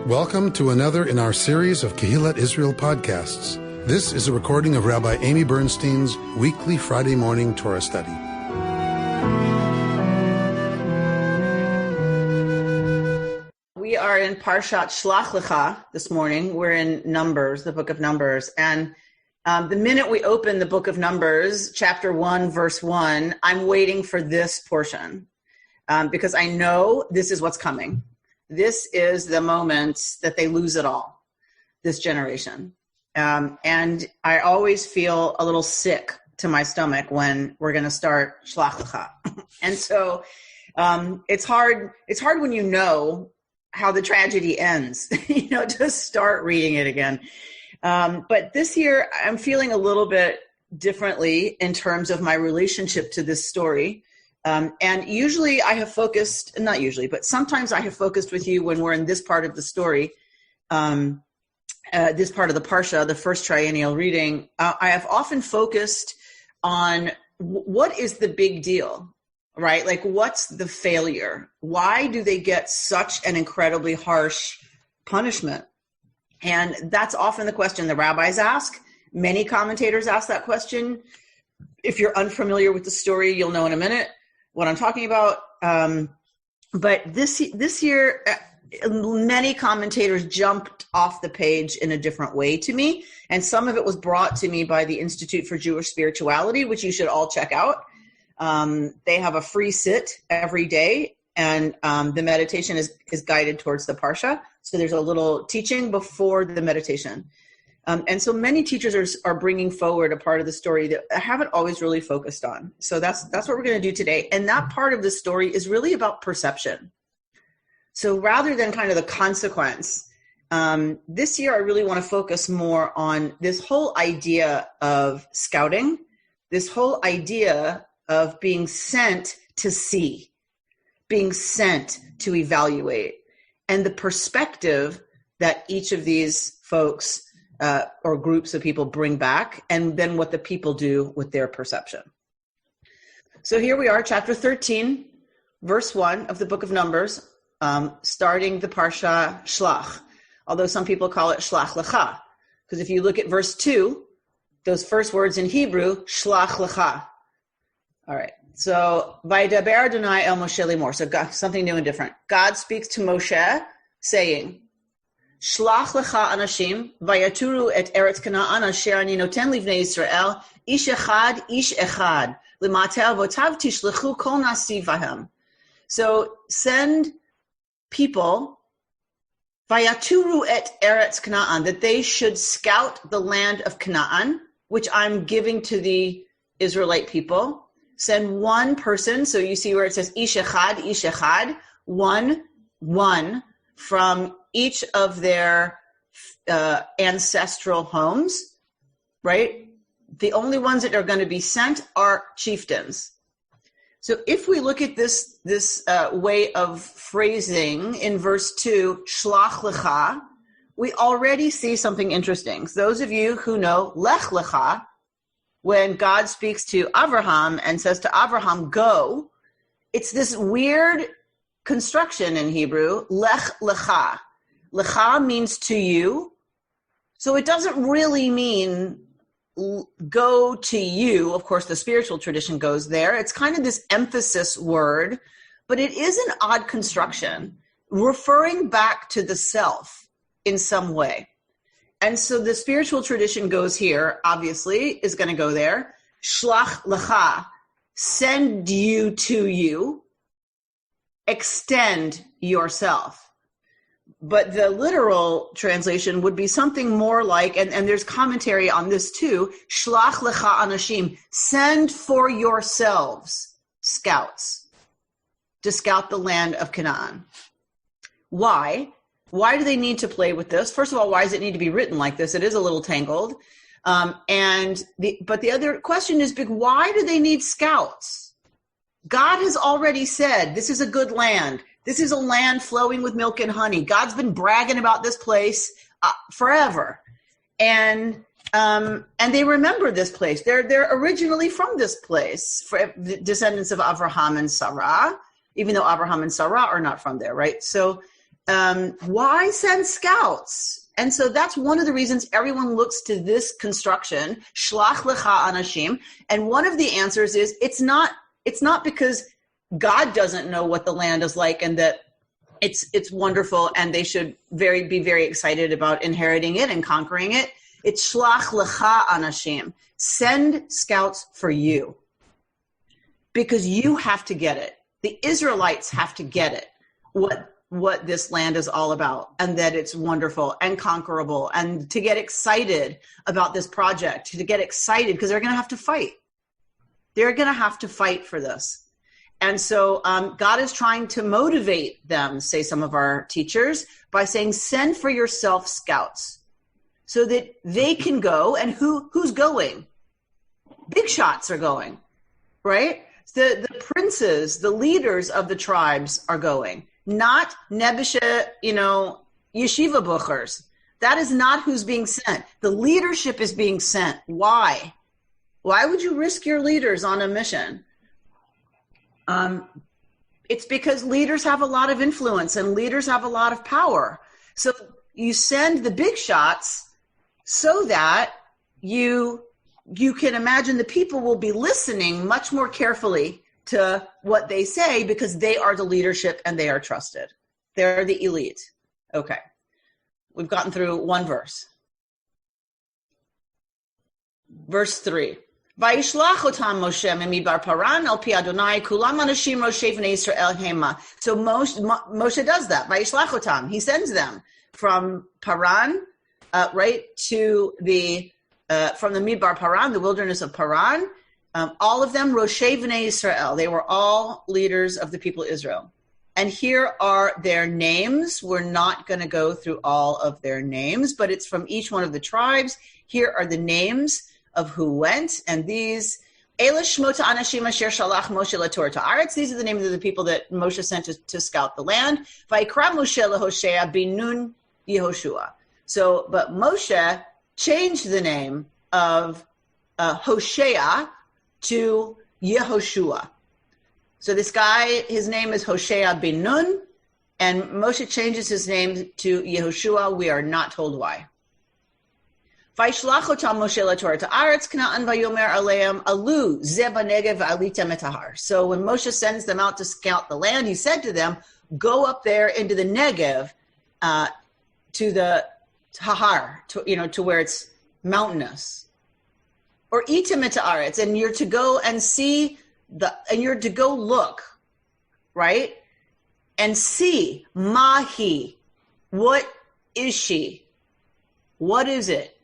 Welcome to another in our series of Kehillat Israel podcasts. This is a recording of Rabbi Amy Bernstein's weekly Friday morning Torah study. We are in Parshat Shelach Lecha this morning. We're in Numbers, the book of Numbers. And the minute we open the book of Numbers, chapter 1, verse 1, I'm waiting for this portion because I know this is what's coming. This is the moment that they lose it all, this generation. And I always feel a little sick to my stomach when we're going to start Shelach Lecha. And so it's hard when you know how the tragedy ends, to start reading it again. But this year, I'm feeling a little bit differently in terms of my relationship to this story. And usually I have focused, not usually, but sometimes I have focused with you when we're in this part of the story, this part of the Parsha, the first triennial reading. I have often focused on what is the big deal, right? Like, what's the failure? Why do they get such an incredibly harsh punishment? And that's often the question the rabbis ask. Many commentators ask that question. If you're unfamiliar with the story, you'll know in a minute what I'm talking about. But this year, many commentators jumped off the page in a different way to me. And some of it was brought to me by the Institute for Jewish Spirituality, which you should all check out. They have a free sit every day, and the meditation is guided towards the Parsha. So there's a little teaching before the meditation. And so many teachers are bringing forward a part of the story that I haven't always really focused on. So that's what we're going to do today. And that part of the story is really about perception. So rather than kind of the consequence, this year I really want to focus more on this whole idea of scouting, this whole idea of being sent to see, being sent to evaluate, and the perspective that each of these folks or groups of people bring back, and then what the people do with their perception. So here we are, chapter 13, verse 1 of the book of Numbers, starting the Parsha Shelach, although some people call it Shelach Lecha, because if you look at verse 2, those first words in Hebrew, Shelach Lecha. All right, so Vaydaber Adonai el Moshe limor, so God, something new and different. God speaks to Moshe, saying, Shlach lecha anashim, vayaturu et eretz Canaan asher ani noten livnei Israel, ish echad, limate avotav tishlechu kol nasi vahem. So send people, vayaturu et eretz Canaan, that they should scout the land of Canaan, which I'm giving to the Israelite people. Send one person, so you see where it says ish echad, one from each of their ancestral homes, right? The only ones that are going to be sent are chieftains. So if we look at this way of phrasing in verse 2, Shlach Lecha, we already see something interesting. So those of you who know Lech Lecha, when God speaks to Abraham and says to Abraham, go, it's this weird construction in Hebrew, Lech Lecha. Lecha means to you. So it doesn't really mean go to you. Of course, the spiritual tradition goes there. It's kind of this emphasis word, but it is an odd construction, referring back to the self in some way. And so the spiritual tradition goes here, obviously, is going to go there. Shlach lecha, send you to you, extend yourself. But the literal translation would be something more like, and there's commentary on this too, Shlach lecha anashim, send for yourselves scouts to scout the land of Canaan. Why? Why do they need to play with this? First of all, why does it need to be written like this? It is a little tangled. But the other question is, why do they need scouts? God has already said, this is a good land. This is a land flowing with milk and honey. God's been bragging about this place forever. And they remember this place. They're originally from this place, for the descendants of Abraham and Sarah, even though Abraham and Sarah are not from there, right? So why send scouts? And so that's one of the reasons everyone looks to this construction, Shelach Lecha Anashim. And one of the answers is it's not because God doesn't know what the land is like and that it's wonderful and they should be very excited about inheriting it and conquering it. It's Shelach Lecha Anashim. Send scouts for you. Because you have to get it. The Israelites have to get it. What this land is all about, and that it's wonderful and conquerable, and to get excited about this project, to get excited because they're going to have to fight. They're going to have to fight for this. And so God is trying to motivate them, say some of our teachers, by saying, send for yourself scouts so that they can go. And who's going? Big shots are going, right? The princes, the leaders of the tribes are going. Not Nebusha, yeshiva buchers. That is not who's being sent. The leadership is being sent. Why? Why would you risk your leaders on a mission? It's because leaders have a lot of influence and leaders have a lot of power. So you send the big shots so that you can imagine the people will be listening much more carefully to what they say because they are the leadership and they are trusted. They're the elite. Okay. We've gotten through one verse. Verse 3. Vayishlach otam Moshe memidbar paran al pi Adonai kulam anashim roshei v'nei Yisrael hema. So Moshe does that. Vayishlach otam. He sends them from Paran, right to from the Midbar Paran, the wilderness of Paran. All of them, Roshei V'nei Israel. They were all leaders of the people of Israel. And here are their names. We're not going to go through all of their names, but it's from each one of the tribes. Here are the names of who went. And these, Elish Shmota Anashim Asher Shalach Moshe LaTorah Ta'aretz. These are the names of the people that Moshe sent to scout the land. Vayikra Moshe LaHoshea Binun Yehoshua. So, but Moshe changed the name of Hoshea to Yehoshua. So this guy, his name is Hoshea bin Nun, and Moshe changes his name to Yehoshua. We are not told why. Vayishlach otam Moshe LaTorah Ta'aretz Kna'an vayomer aleim alu ze b'negev v'alitem et hahar. So when Moshe sends them out to scout the land, he said to them, go up there into the Negev, to the Hahar, to where it's mountainous. Or item et haaretz, and you're to go and see and you're to go look, right? And see, mahi, what is she? What is it?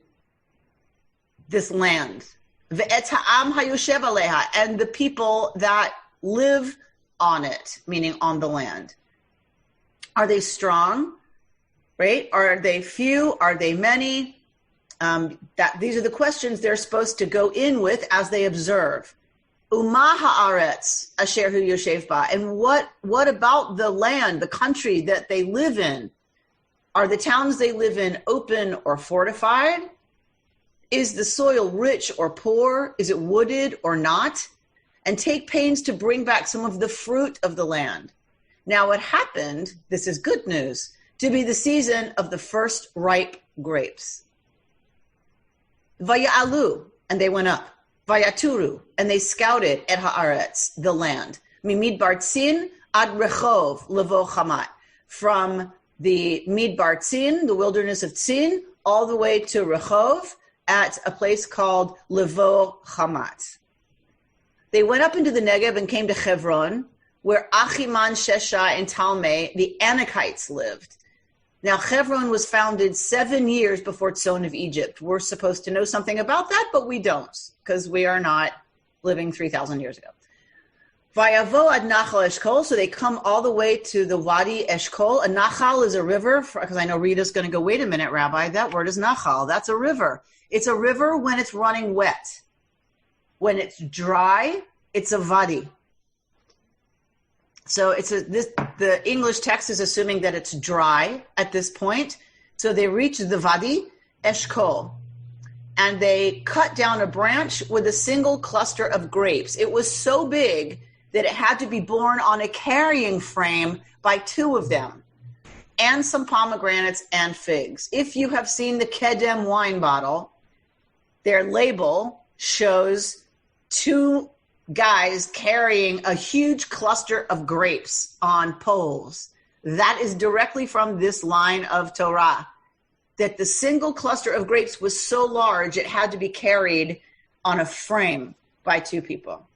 This land. Ve'et ha'am hayoshev aleha, and the people that live on it, meaning on the land. Are they strong? Right? Are they few? Are they many? These are the questions they're supposed to go in with as they observe. Uma haaretz asher hu yoshev ba. And what about the land, the country that they live in? Are the towns they live in open or fortified? Is the soil rich or poor? Is it wooded or not? And take pains to bring back some of the fruit of the land. Now what happened, this is good news, to be the season of the first ripe grapes. Vaya'alu, and they went up. Vayaturu, and they scouted et haaretz, the land. Mimidbar Tzin ad Rechov levo Chamat. From the Midbar Tzin, the wilderness of Tzin, all the way to Rechov at a place called Levo Chamat. They went up into the Negev and came to Hebron, where Achiman, Sheshai, and Talmai, the Anakites, lived. Now, Hebron was founded 7 years before Tzon of Egypt. We're supposed to know something about that, but we don't, because we are not living 3,000 years ago. Vayavo ad Nachal Eshkol, so they come all the way to the Wadi Eshkol. A Nachal is a river, because I know Rita's going to go, wait a minute, Rabbi, that word is Nachal. That's a river. It's a river when it's running wet. When it's dry, it's a Wadi. So the English text is assuming that it's dry at this point. So they reach the Wadi Eshkol, and they cut down a branch with a single cluster of grapes. It was so big that it had to be borne on a carrying frame by two of them. and some pomegranates and figs. If you have seen the Kedem wine bottle, their label shows two guys carrying a huge cluster of grapes on poles. That is directly from this line of Torah, that the single cluster of grapes was so large it had to be carried on a frame by two people.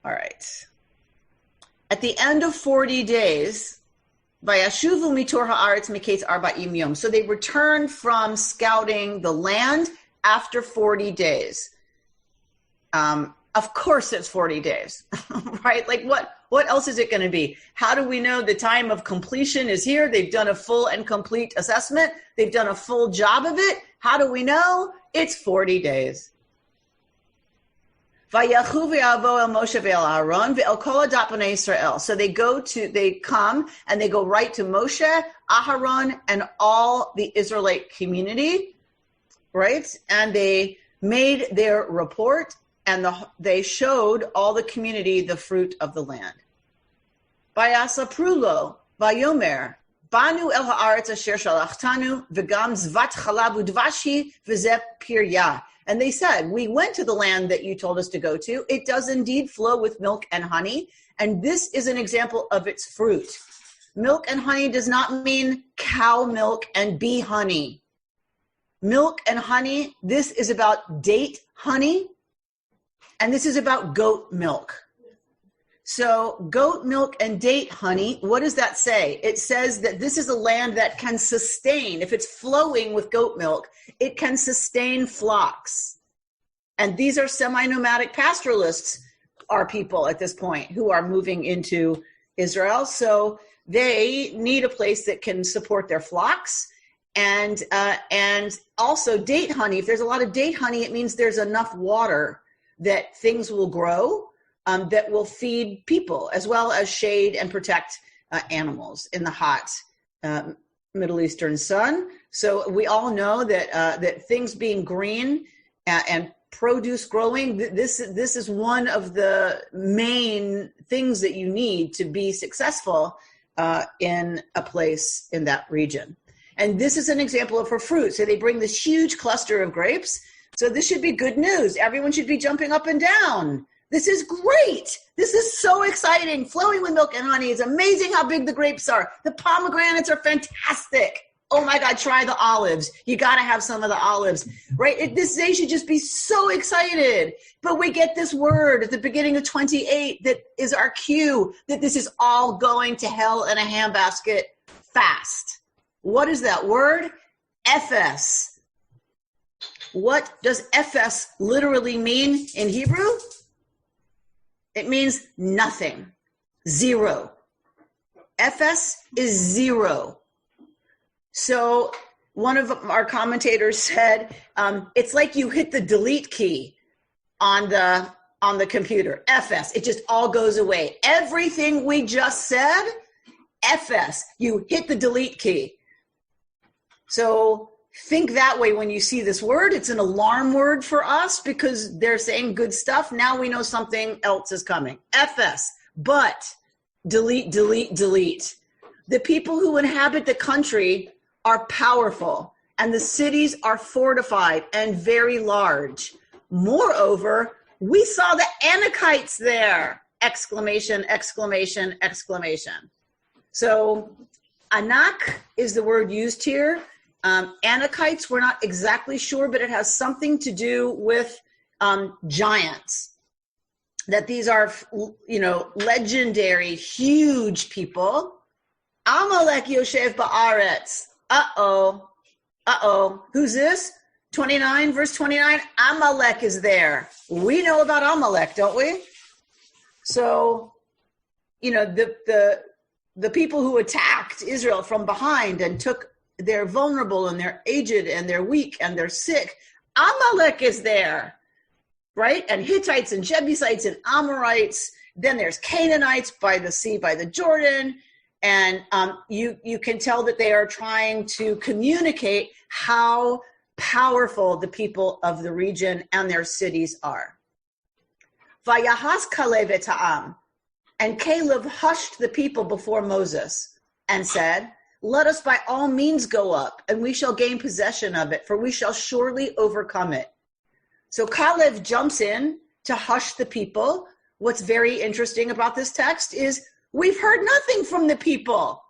All right. At the end of 40 days, Vayashuvu mitor haaretz miketz 40 yom. So they returned from scouting the land after 40 days. Of course it's 40 days, right? Like what else is it going to be? How do we know the time of completion is here? They've done a full and complete assessment. They've done a full job of it. How do we know? It's 40 days. So they come and they go right to Moshe, Aharon, and all the Israelite community, right? And they made their report, and they showed all the community the fruit of the land. Vayasaprulo, Vayomer, Banu el haaretz asher shalachtanu, v'gam zvat chalav udvashi v'zeh piryah. And they said, we went to the land that you told us to go to. It does indeed flow with milk and honey. And this is an example of its fruit. Milk and honey does not mean cow milk and bee honey. Milk and honey, this is about date honey. And this is about goat milk. So goat milk and date honey, what does that say? It says that this is a land that can sustain, if it's flowing with goat milk, it can sustain flocks. And these are semi-nomadic pastoralists, are people at this point who are moving into Israel. So they need a place that can support their flocks. And also date honey, if there's a lot of date honey, it means there's enough water that things will grow. That will feed people as well as shade and protect animals in the hot Middle Eastern sun. So we all know that things being green and produce growing, this is one of the main things that you need to be successful in a place in that region. And this is an example of her fruit. So they bring this huge cluster of grapes. So this should be good news. Everyone should be jumping up and down. This is great. This is so exciting. Flowing with milk and honey. It's amazing how big the grapes are. The pomegranates are fantastic. Oh my God, try the olives. You got to have some of the olives, right? They should just be so excited. But we get this word at the beginning of 28 that is our cue that this is all going to hell in a handbasket fast. What is that word? Ephes. What does Ephes literally mean in Hebrew? It means nothing, zero. Ephes is zero. So one of our commentators said, it's like you hit the delete key on the computer. Ephes, it just all goes away. Everything we just said, Ephes, you hit the delete key. So think that way when you see this word. It's an alarm word for us because they're saying good stuff. Now we know something else is coming. Ephes, but delete, delete, delete. The people who inhabit the country are powerful, and the cities are fortified and very large. Moreover, we saw the Anakites there! Exclamation, exclamation, exclamation. So Anak is the word used here. Anakites, we're not exactly sure, but it has something to do with giants. That these are, legendary, huge people. Amalek Yoshev Ba'aretz. Uh-oh. Who's this? 29, verse 29. Amalek is there. We know about Amalek, don't we? So, the people who attacked Israel from behind and they're vulnerable and they're aged and they're weak and they're sick. Amalek is there, right? And Hittites and Jebusites and Amorites. Then there's Canaanites by the sea, by the Jordan. And you can tell that they are trying to communicate how powerful the people of the region and their cities are. Vayahas Kalev et ha'am. And Caleb hushed the people before Moses. and said, let us by all means go up, and we shall gain possession of it, for we shall surely overcome it. So Caleb jumps in to hush the people. What's very interesting about this text is we've heard nothing from the people.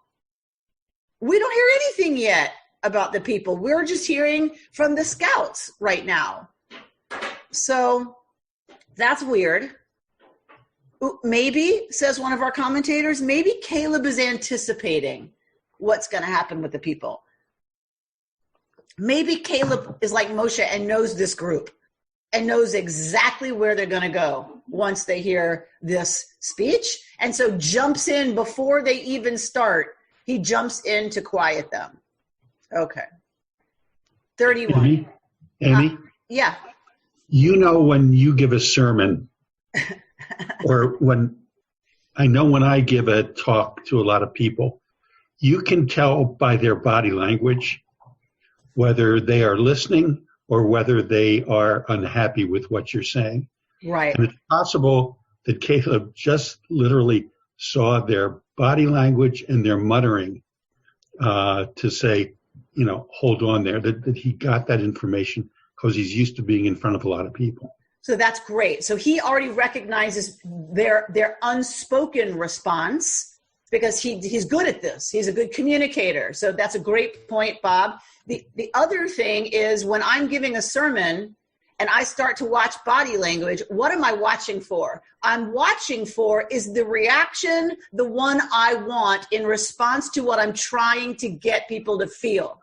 We don't hear anything yet about the people. We're just hearing from the scouts right now. So that's weird. Maybe, says one of our commentators, maybe Caleb is anticipating what's going to happen with the people. Maybe Caleb is like Moshe and knows this group and knows exactly where they're going to go once they hear this speech. And so jumps in before they even start. He jumps in to quiet them. Okay. 31. Amy? Yeah. You know when you give a sermon or when I give a talk to a lot of people, you can tell by their body language whether they are listening or whether they are unhappy with what you're saying. Right. And it's possible that Caleb just literally saw their body language and their muttering to say, hold on there, that he got that information because he's used to being in front of a lot of people. So that's great. So he already recognizes their unspoken response because he's good at this. He's a good communicator. So that's a great point, Bob. The other thing is when I'm giving a sermon and I start to watch body language, what am I watching for? I'm watching for is the reaction, the one I want in response to what I'm trying to get people to feel,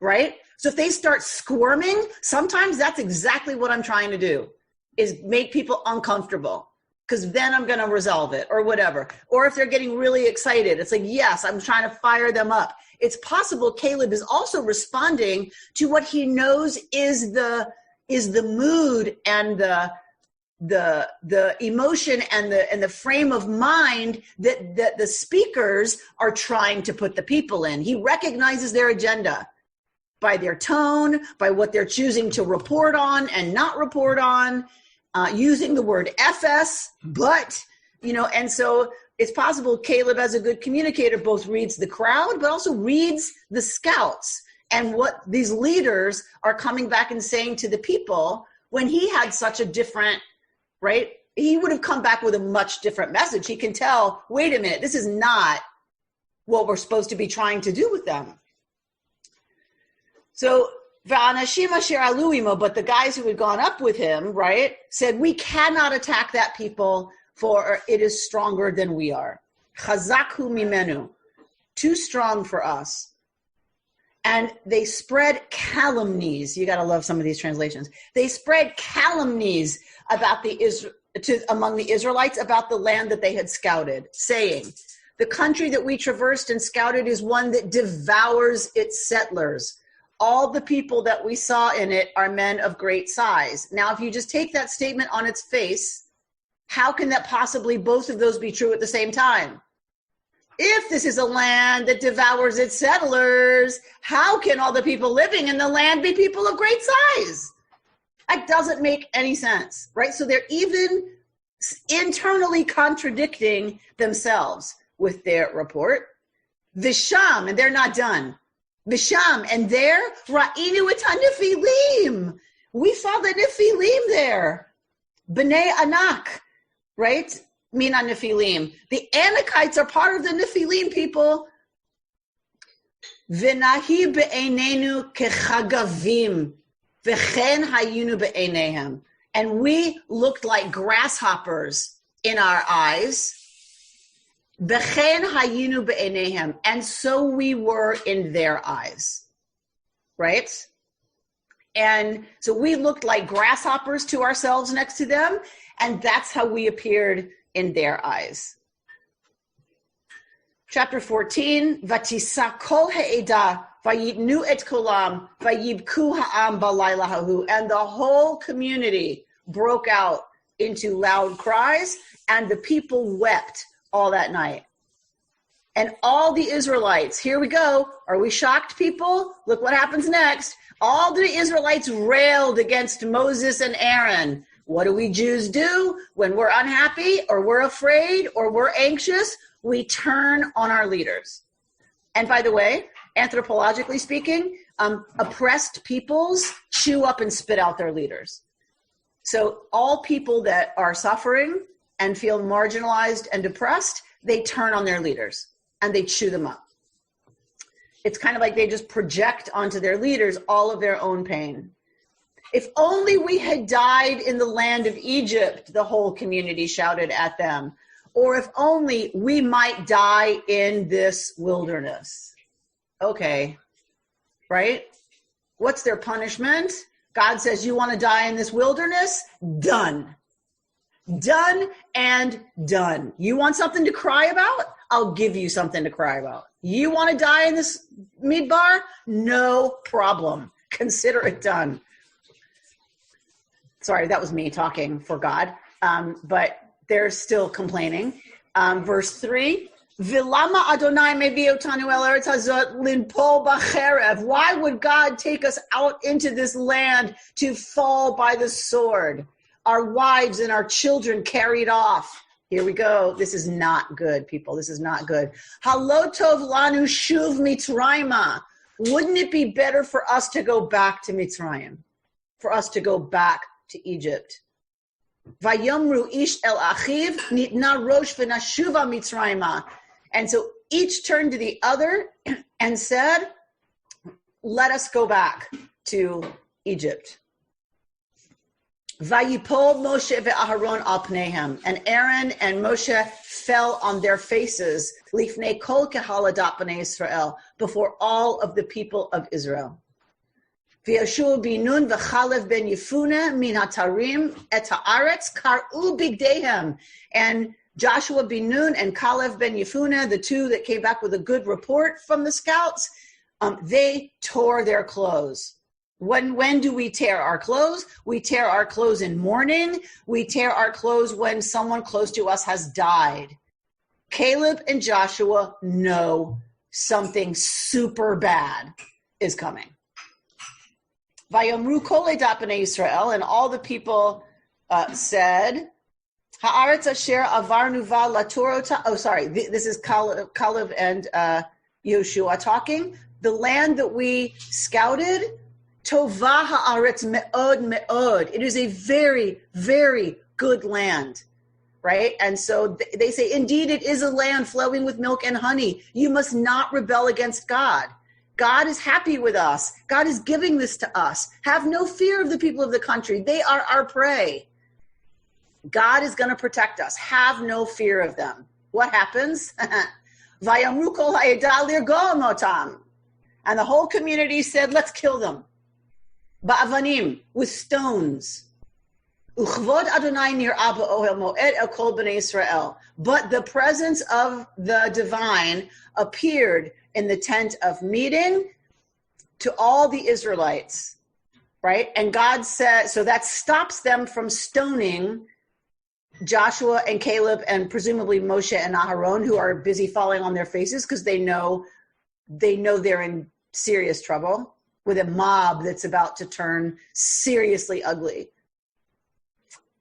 right? So if they start squirming, sometimes that's exactly what I'm trying to do, is make people uncomfortable, because then I'm going to resolve it or whatever. Or if they're getting really excited, it's like, yes, I'm trying to fire them up. It's possible Caleb is also responding to what he knows is the mood and the emotion and the frame of mind that the speakers are trying to put the people in. He recognizes their agenda by their tone, by what they're choosing to report on and not report on, using the word FS, but, and so it's possible Caleb, as a good communicator, both reads the crowd, but also reads the scouts and what these leaders are coming back and saying to the people. When he had such a different, right, he would have come back with a much different message. He can tell, wait a minute, this is not what we're supposed to be trying to do with them. So, but the guys who had gone up with him, right, said, we cannot attack that people, for it is stronger than we are. Chazakhu mimenu, too strong for us. And they spread calumnies. You got to love some of these translations. They spread calumnies about among the Israelites about the land that they had scouted, saying, the country that we traversed and scouted is one that devours its settlers. All the people that we saw in it are men of great size. Now, if you just take that statement on its face, how can that possibly both of those be true at the same time? If this is a land that devours its settlers, how can all the people living in the land be people of great size? That doesn't make any sense, right? So they're even internally contradicting themselves with their report. Visham, and they're not done. Visham, and there, Ra'inu et ha-Nephilim. We saw the Nephilim there. B'nai Anak, right? Mina Nephilim. The Anakites are part of the Nephilim people. V'nahi be'einenu kechagavim, v'chen hayinu be'einehem. And we looked like grasshoppers in our eyes. V'chen hayinu be'einehem, and so we were in their eyes, right? And so we looked like grasshoppers to ourselves next to them, and that's how we appeared in their eyes. Chapter 14, Vatisa kol ha'edah, vayitnu et kolam, vayibku ha'am balayla hahu, and the whole community broke out into loud cries, and the people wept all that night. And all the Israelites, here we go. Are we shocked, people? Look what happens next. All the Israelites railed against Moses and Aaron. What do we Jews do when we're unhappy or we're afraid or we're anxious? We turn on our leaders. And by the way, anthropologically speaking, oppressed peoples chew up and spit out their leaders. So all people that are suffering and feel marginalized and depressed, they turn on their leaders and they chew them up. It's kind of like they just project onto their leaders all of their own pain. If only we had died in the land of Egypt, the whole community shouted at them. Or if only we might die in this wilderness. Okay, right? What's their punishment? God says, you want to die in this wilderness? Done. Done and done. You want something to cry about? I'll give you something to cry about. You want to die in this midbar? No problem. Consider it done. Sorry, that was me talking for God, but they're still complaining. Verse 3, Vilama Adonai mevi otanu el eretz hazot linpol b'cherev. Why would God take us out into this land to fall by the sword? Our wives and our children carried off. Here we go. This is not good, people. This is not good. Halotov lanu shuv mitzrayma. Wouldn't it be better for us to go back to Mitzrayim? For us to go back to Egypt. Vayomru ish el achiv nitna rosh v'nashuva Mitzrayma. And so each turned to the other and said, let us go back to Egypt. Vayipol Moshe ve'Aharon al pneihem. And Aaron and Moshe fell on their faces, lifnei kol Kehillat Israel, before all of the people of Israel. V'Yeshua bin Nun v'Chalev ben Yefune min hatarim et haaretz kar'u bigdeihem. And Joshua bin Nun and Kalev ben Yefune, the two that came back with a good report from the scouts, they tore their clothes. When do we tear our clothes? We tear our clothes in mourning. We tear our clothes when someone close to us has died. Caleb and Joshua know something super bad is coming. Vayomru kol edat bnei Israel, and all the people said, Haaretz asher avarnu va laturota. Oh, sorry, this is Caleb and Yoshua talking. The land that we scouted, Tova haaretz me'od me'od. It is a very, very good land, right? And so they say, indeed, it is a land flowing with milk and honey. You must not rebel against God. God is happy with us. God is giving this to us. Have no fear of the people of the country. They are our prey. God is going to protect us. Have no fear of them. What happens? Vayamru kol ha'edah lirgom otam. And the whole community said, let's kill them. Ba'avanim, with stones. Uchvod Adonai nir'a ba'ohel moed el kol b'nei Israel. But the presence of the divine appeared in the tent of meeting to all the Israelites, right? And God said, so that stops them from stoning Joshua and Caleb and presumably Moshe and Aharon, who are busy falling on their faces because they know they're in serious trouble with a mob that's about to turn seriously ugly.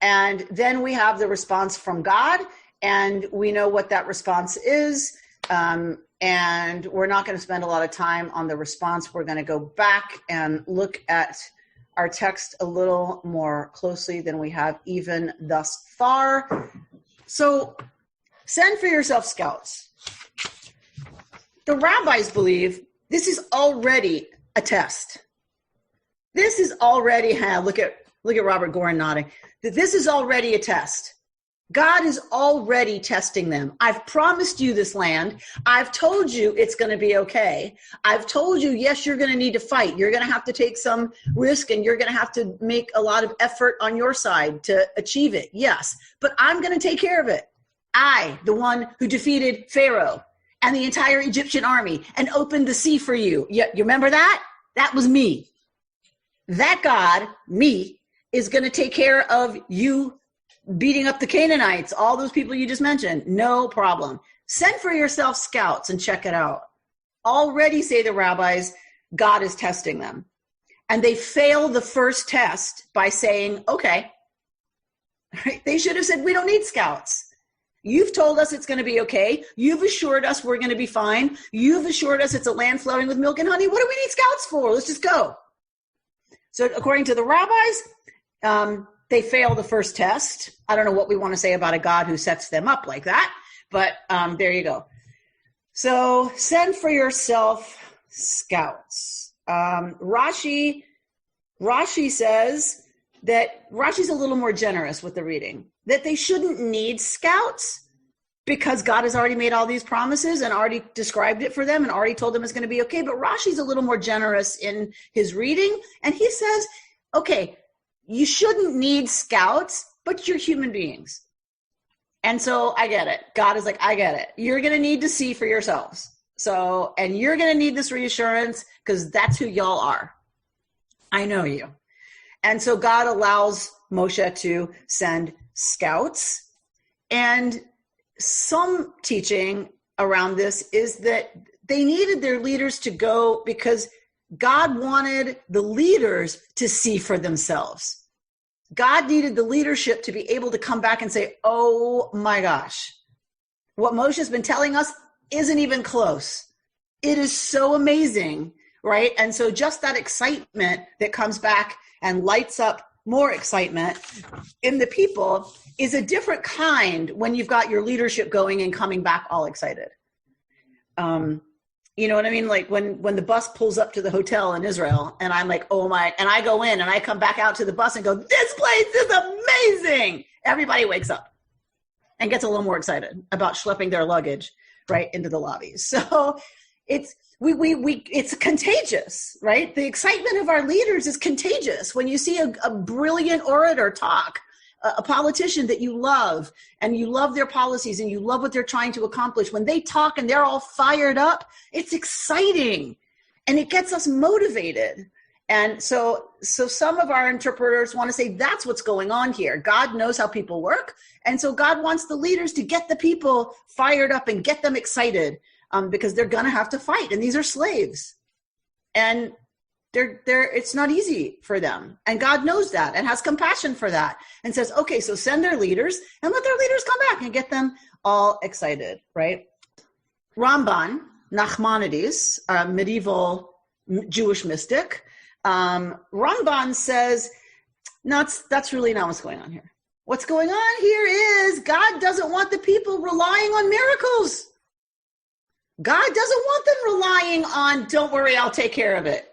And then we have the response from God, and we know what that response is. And we're not going to spend a lot of time on the response. We're going to go back and look at our text a little more closely than we have even thus far. So send for yourself scouts. The rabbis believe this is already a test. This is already, look at Robert Gorin nodding. This is already a test. God is already testing them. I've promised you this land. I've told you it's going to be okay. I've told you, yes, you're going to need to fight. You're going to have to take some risk, and you're going to have to make a lot of effort on your side to achieve it. Yes, but I'm going to take care of it. I, the one who defeated Pharaoh and the entire Egyptian army and opened the sea for you. You remember that? That was me. That God, me, is going to take care of you beating up the Canaanites, all those people you just mentioned. No problem. Send for yourself scouts and check it out. Already, say the rabbis, God is testing them. And they fail the first test by saying, okay, right? They should have said, we don't need scouts. You've told us it's going to be okay. You've assured us we're going to be fine. You've assured us it's a land flowing with milk and honey. What do we need scouts for? Let's just go. So according to the rabbis, they fail the first test. I don't know what we want to say about a God who sets them up like that, but there you go. So send for yourself scouts. Rashi says that Rashi's a little more generous with the reading, that they shouldn't need scouts because God has already made all these promises and already described it for them and already told them it's going to be okay. But Rashi's a little more generous in his reading. And he says, okay, you shouldn't need scouts, but you're human beings. And so I get it. God is like, I get it. You're going to need to see for yourselves. So, and you're going to need this reassurance because that's who y'all are. I know you. And so God allows Moshe to send scouts. And some teaching around this is that they needed their leaders to go because God wanted the leaders to see for themselves. God needed the leadership to be able to come back and say, oh my gosh, what Moshe's been telling us isn't even close. It is so amazing, right? And so just that excitement that comes back and lights up more excitement in the people is a different kind when you've got your leadership going and coming back all excited. You know what I mean? Like when the bus pulls up to the hotel in Israel and I'm like, oh my, and I go in and I come back out to the bus and go, this place is amazing. Everybody wakes up and gets a little more excited about schlepping their luggage right into the lobby. So it's contagious, right? The excitement of our leaders is contagious. When you see a brilliant orator talk, a politician that you love and you love their policies and you love what they're trying to accomplish, when they talk and they're all fired up, it's exciting and it gets us motivated. And so some of our interpreters want to say that's what's going on here. God knows how people work. And so God wants the leaders to get the people fired up and get them excited because they're going to have to fight. And these are slaves. And it's not easy for them. And God knows that and has compassion for that and says, okay, so send their leaders and let their leaders come back and get them all excited, right? Ramban, Nachmanides, a medieval Jewish mystic, Ramban says, no, that's really not what's going on here. What's going on here is God doesn't want the people relying on miracles. God doesn't want them relying on, don't worry, I'll take care of it.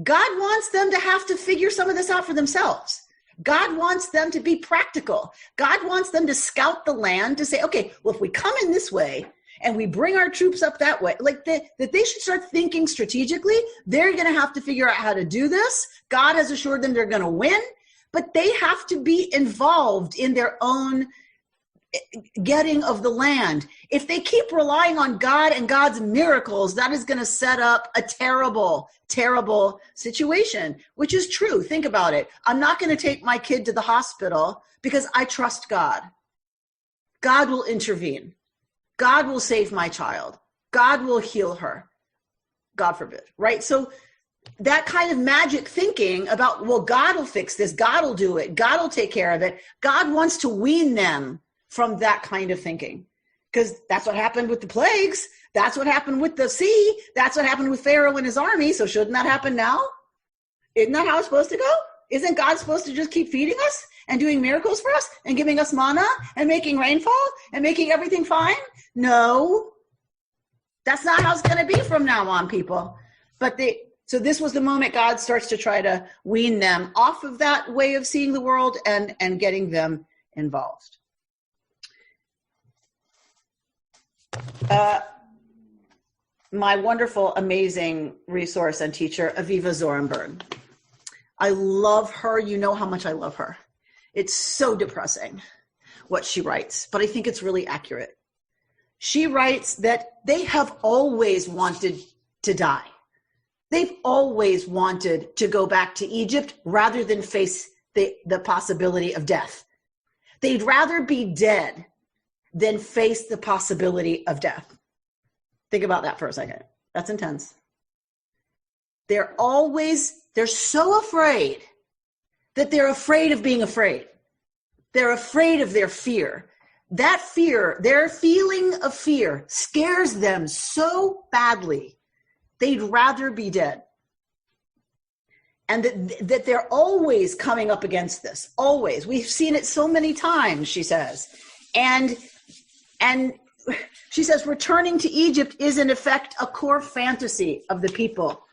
God wants them to have to figure some of this out for themselves. God wants them to be practical. God wants them to scout the land to say, okay, well, if we come in this way and we bring our troops up that way, like that they should start thinking strategically. They're going to have to figure out how to do this. God has assured them they're going to win, but they have to be involved in their own getting of the land. If they keep relying on God and God's miracles, that is going to set up a terrible, terrible situation, which is true. Think about it. I'm not going to take my kid to the hospital because I trust God. God will intervene. God will save my child. God will heal her. God forbid, right? So that kind of magic thinking about, well, God will fix this. God will do it. God will take care of it. God wants to wean them from that kind of thinking, because that's what happened with the plagues. That's what happened with the sea. That's what happened with Pharaoh and his army. So shouldn't that happen now? Isn't that how it's supposed to go? Isn't God supposed to just keep feeding us and doing miracles for us and giving us manna and making rainfall and making everything fine? No, that's not how it's going to be from now on, people. So this was the moment God starts to try to wean them off of that way of seeing the world and getting them involved. My wonderful, amazing resource and teacher, Aviva Zorenberg. I love her. You know how much I love her. It's so depressing what she writes, but I think it's really accurate. She writes that they have always wanted to die. They've always wanted to go back to Egypt rather than face the possibility of death. They'd rather be dead than face the possibility of death. Think about that for a second. That's intense. They're so afraid that they're afraid of being afraid. They're afraid of their fear. That fear, their feeling of fear, scares them so badly, they'd rather be dead. And that they're always coming up against this, always. We've seen it so many times, she says. And she says, returning to Egypt is in effect a core fantasy of the people.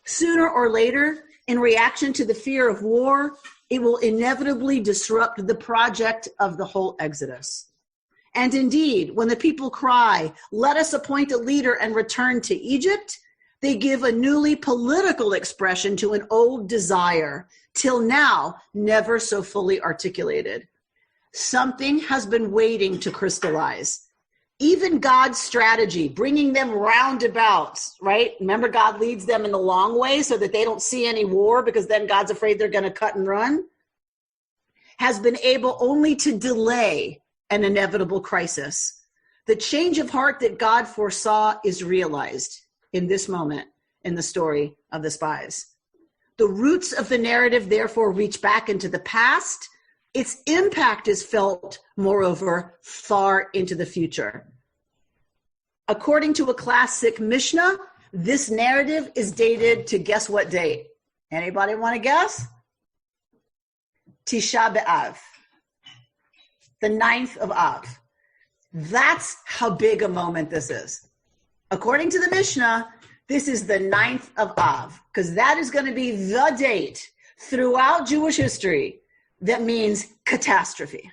Sooner or later, in reaction to the fear of war, it will inevitably disrupt the project of the whole Exodus. And indeed, when the people cry, let us appoint a leader and return to Egypt, they give a newly political expression to an old desire, till now never so fully articulated. Something has been waiting to crystallize. Even God's strategy, bringing them roundabouts, right? Remember, God leads them in the long way so that they don't see any war, because then God's afraid they're going to cut and run, has been able only to delay an inevitable crisis. The change of heart that God foresaw is realized in this moment in the story of the spies. The roots of the narrative therefore reach back into the past. Its impact is felt, moreover, far into the future. According to a classic Mishnah, this narrative is dated to guess what date? Anybody want to guess? Tisha B'Av, the 9th of Av. That's how big a moment this is. According to the Mishnah, this is the 9th of Av, because that is going to be the date throughout Jewish history that means catastrophe.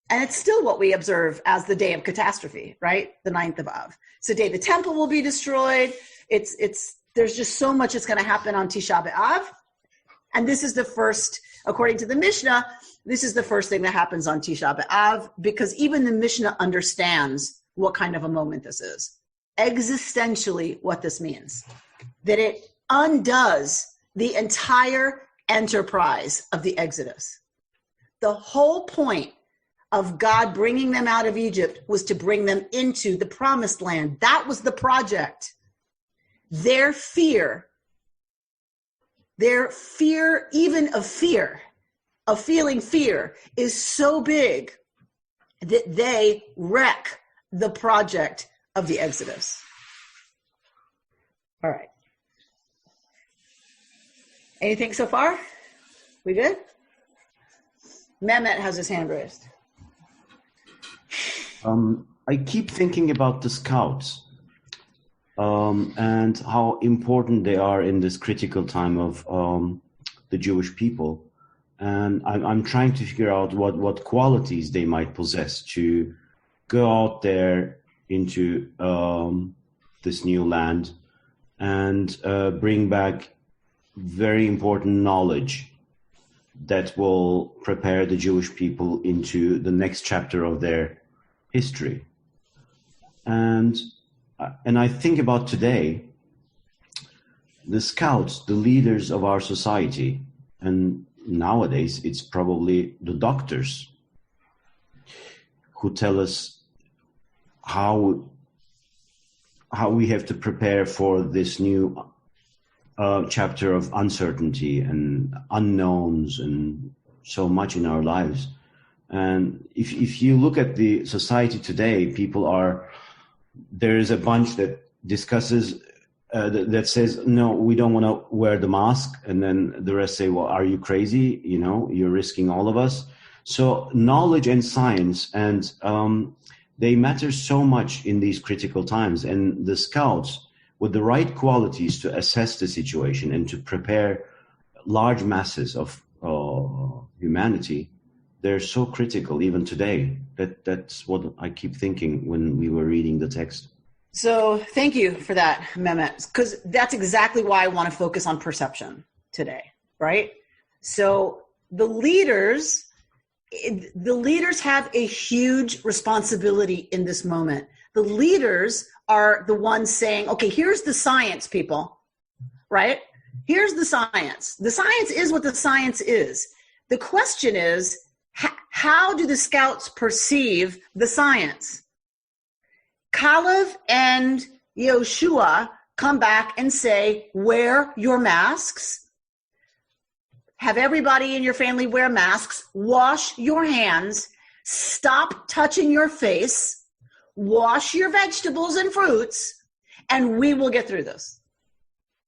And it's still what we observe as the day of catastrophe, right? The 9th of Av. It's the day the temple will be destroyed. There's just so much that's going to happen on Tisha B'Av. And this is the first, according to the Mishnah, this is the first thing that happens on Tisha B'Av, because even the Mishnah understands what kind of a moment this is. Existentially, what this means. That it undoes the entire enterprise of the Exodus. The whole point of God bringing them out of Egypt was to bring them into the promised land. That was the project. Their fear, even of feeling fear, is so big that they wreck the project of the Exodus. All right. Anything so far? We good? Mehmet has his hand raised. I keep thinking about the scouts and how important they are in this critical time of the Jewish people. And I'm trying to figure out what qualities they might possess to go out there into this new land and bring back very important knowledge that will prepare the Jewish people into the next chapter of their history. And I think about today, the scouts, the leaders of our society, and nowadays it's probably the doctors who tell us how we have to prepare for this new chapter of uncertainty and unknowns and so much in our lives. And if you look at the society today, there is a bunch that discusses, that says, no, we don't want to wear the mask. And then the rest say, well, are you crazy? You're risking all of us. So knowledge and science, and they matter so much in these critical times. And the scouts, with the right qualities to assess the situation and to prepare large masses of humanity, they're so critical even today. That's what I keep thinking when we were reading the text. So thank you for that, Mehmet, because that's exactly why I want to focus on perception today, right? So the leaders have a huge responsibility in this moment. The leaders are the ones saying, okay, here's the science, people, right? Here's the science. The science is what the science is. The question is, how do the scouts perceive the science? Caleb and Yoshua come back and say, wear your masks. have everybody in your family wear masks, wash your hands, stop touching your face, wash your vegetables and fruits, and we will get through this.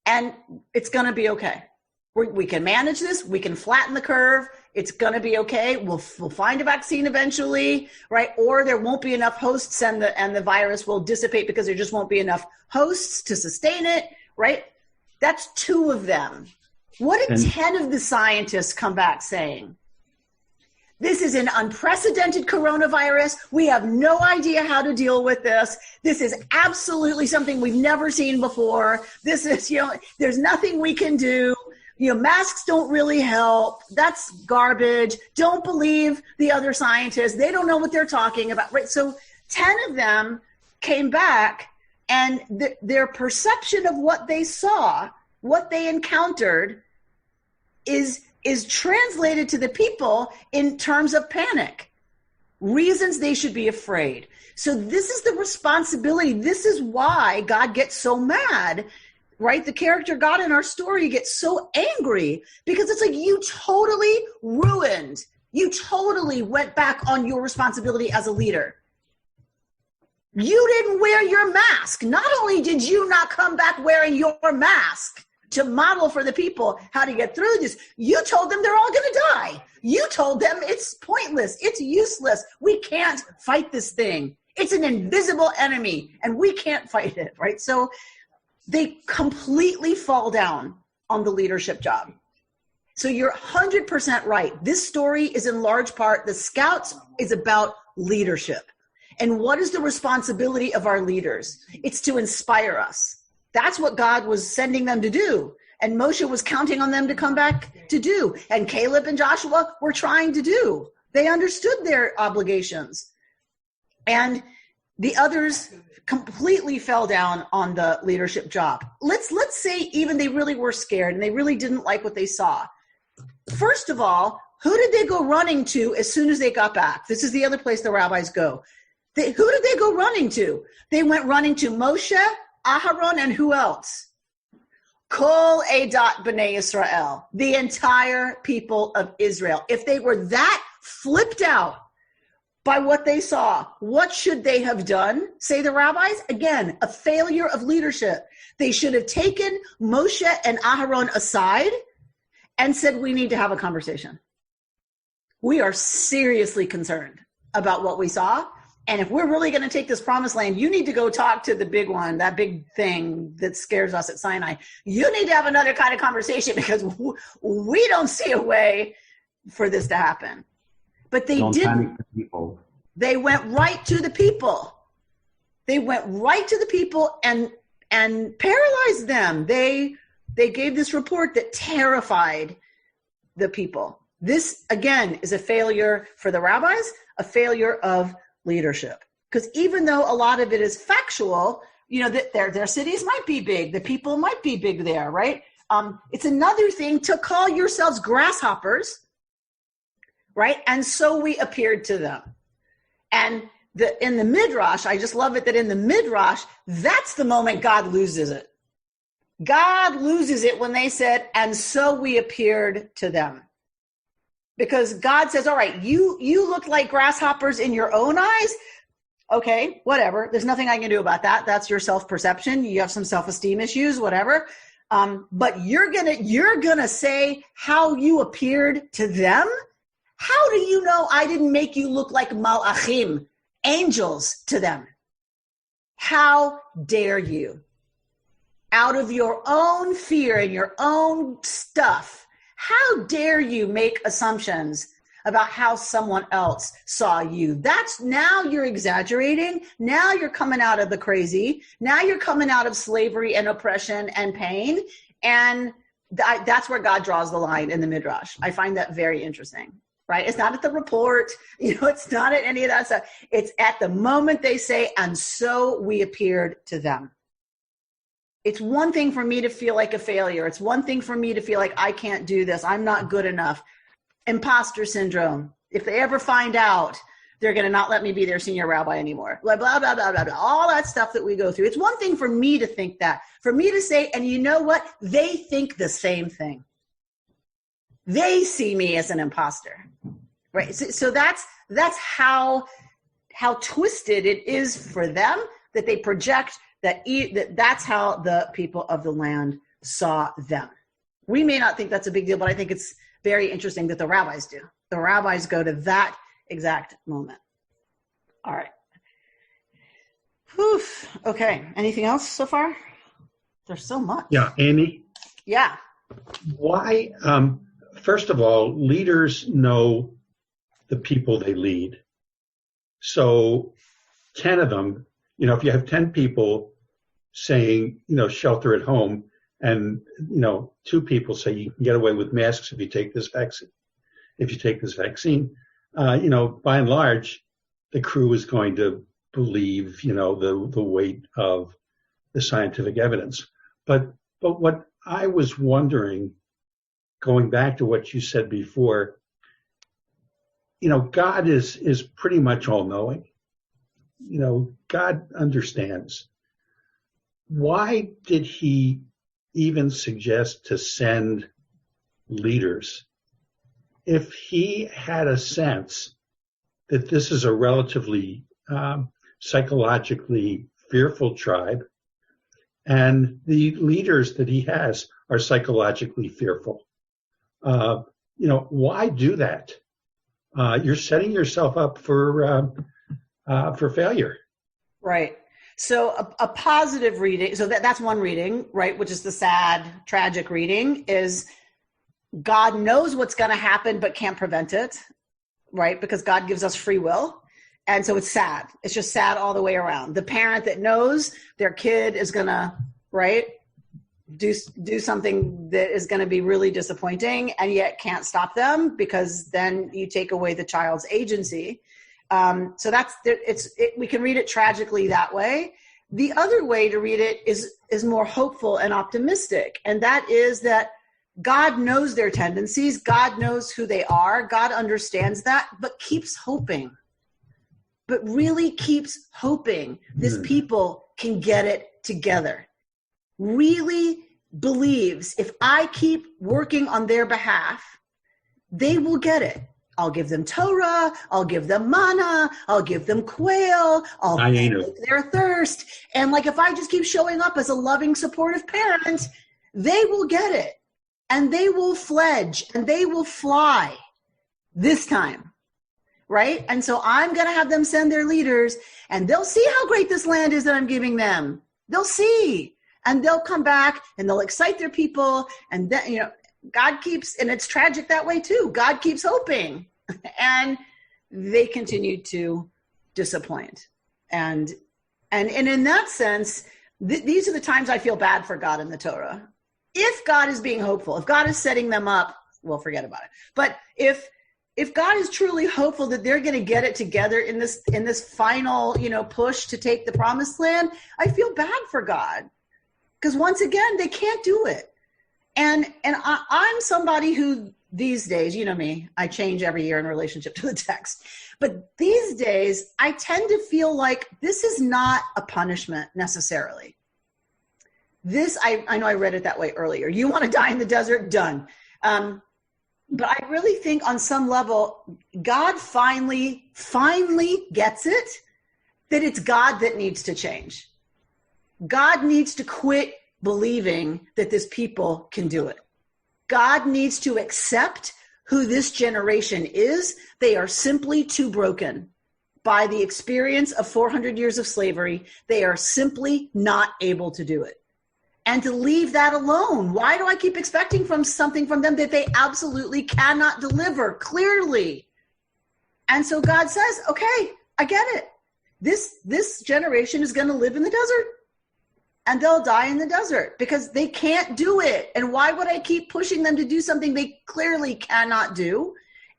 And it's going to be okay. We can manage this. We can flatten the curve. It's going to be okay. We'll find a vaccine eventually, right? Or there won't be enough hosts and the virus will dissipate because there just won't be enough hosts to sustain it, right? That's 2 of them. What did 10 of the scientists come back saying? This is an unprecedented coronavirus. We have no idea how to deal with this. This is absolutely something we've never seen before. This is, there's nothing we can do. Masks don't really help. That's garbage. Don't believe the other scientists. They don't know what they're talking about, right? So 10 of them came back, and their perception of what they saw, what they encountered, is translated to the people in terms of panic, reasons they should be afraid. So this is the responsibility. This is why God gets so mad, right? The character God in our story gets so angry because it's like, you totally ruined. You totally went back on your responsibility as a leader. You didn't wear your mask. Not only did you not come back wearing your mask to model for the people how to get through this, you told them they're all going to die. You told them it's pointless. It's useless. We can't fight this thing. It's an invisible enemy and we can't fight it, right? So they completely fall down on the leadership job. So you're 100% right. This story is in large part, the Scouts is about leadership. And what is the responsibility of our leaders? It's to inspire us. That's what God was sending them to do. And Moshe was counting on them to come back to do. And Caleb and Joshua were trying to do. They understood their obligations. And the others completely fell down on the leadership job. Let's say even they really were scared and they really didn't like what they saw. First of all, who did they go running to as soon as they got back? This is the other place the rabbis go. Who did they go running to? They went running to Moshe, Aharon, and who else? Kol Edat B'nai Israel, the entire people of Israel. If they were that flipped out by what they saw, what should they have done? Say the rabbis, again, a failure of leadership. They should have taken Moshe and Aharon aside and said, we need to have a conversation. We are seriously concerned about what we saw. And if we're really going to take this promised land, you need to go talk to the big one, that big thing that scares us at Sinai. You need to have another kind of conversation because we don't see a way for this to happen. But they didn't. They went right to the people. They went right to the people and paralyzed them. They gave this report that terrified the people. This, again, is a failure for the rabbis, a failure of leadership. Because even though a lot of it is factual, that their cities might be big, the people might be big there, right? It's another thing to call yourselves grasshoppers, right? And so we appeared to them. And in the Midrash, I just love it that in the Midrash, that's the moment God loses it. God loses it when they said, and so we appeared to them. Because God says, all right, you look like grasshoppers in your own eyes. Okay, whatever. There's nothing I can do about that. That's your self-perception. You have some self-esteem issues, whatever. But you're gonna say how you appeared to them? How do you know I didn't make you look like malachim, angels to them? How dare you? Out of your own fear and your own stuff, how dare you make assumptions about how someone else saw you? Now you're exaggerating. Now you're coming out of the crazy. Now you're coming out of slavery and oppression and pain. And that's where God draws the line in the Midrash. I find that very interesting, right? It's not at the report. It's not at any of that stuff. It's at the moment they say, and so we appeared to them. It's one thing for me to feel like a failure. It's one thing for me to feel like I can't do this. I'm not good enough. Imposter syndrome. If they ever find out, they're going to not let me be their senior rabbi anymore. Blah, blah, blah, blah, blah, blah. All that stuff that we go through. It's one thing for me to think that. For me to say, and you know what? They think the same thing. they see me as an imposter, right? So that's how twisted it is for them, that they project that's how the people of the land saw them. We may not think that's a big deal, but I think it's very interesting that the rabbis do. The rabbis go to that exact moment. All right. Whew. Okay. Anything else so far? There's so much. Yeah, Amy? Yeah. Why, first of all, leaders know the people they lead. So 10 of them, if you have 10 people saying, shelter at home, and, 2 people say you can get away with masks if you take this vaccine. By and large, the crew is going to believe, the weight of the scientific evidence. But what I was wondering, going back to what you said before, God is pretty much all-knowing. God understands. Why did he even suggest to send leaders if he had a sense that this is a relatively psychologically fearful tribe, and the leaders that he has are psychologically fearful? Why do that? You're setting yourself up for failure. Right. So a positive reading, so that's one reading, right, which is the sad, tragic reading, is God knows what's going to happen but can't prevent it, right, because God gives us free will. And so it's sad. It's just sad all the way around. The parent that knows their kid is going to, right, do something that is going to be really disappointing and yet can't stop them, because then you take away the child's agency. So we can read it tragically that way. The other way to read it is more hopeful and optimistic. And that is that God knows their tendencies. God knows who they are. God understands that, but keeps hoping. But really keeps hoping this people can get it together. Really believes if I keep working on their behalf, they will get it. I'll give them Torah, I'll give them manna, I'll give them quail, I'll make their thirst. And if I just keep showing up as a loving, supportive parent, they will get it. And they will fledge and they will fly this time, right? And so I'm going to have them send their leaders, and they'll see how great this land is that I'm giving them. They'll see, and they'll come back and they'll excite their people. And then, God keeps, and it's tragic that way too. God keeps hoping, and they continue to disappoint. And in that sense, these are the times I feel bad for God in the Torah. If God is being hopeful, if God is setting them up, well, forget about it. But if God is truly hopeful that they're going to get it together in this final, push to take the promised land, I feel bad for God, because once again, they can't do it. And I'm somebody who these days, you know me, I change every year in relationship to the text. But these days, I tend to feel like this is not a punishment necessarily. I know I read it that way earlier. You want to die in the desert? Done. But I really think on some level, God finally gets it, that it's God that needs to change. God needs to quit believing that this people can do it. God needs to accept who this generation is. They are simply too broken by the experience of 400 years of slavery. They are simply not able to do it. And to leave that alone. Why do I keep expecting something from them that they absolutely cannot deliver clearly? And so God says, okay, I get it. This generation is going to live in the desert. And they'll die in the desert because they can't do it. And why would I keep pushing them to do something they clearly cannot do?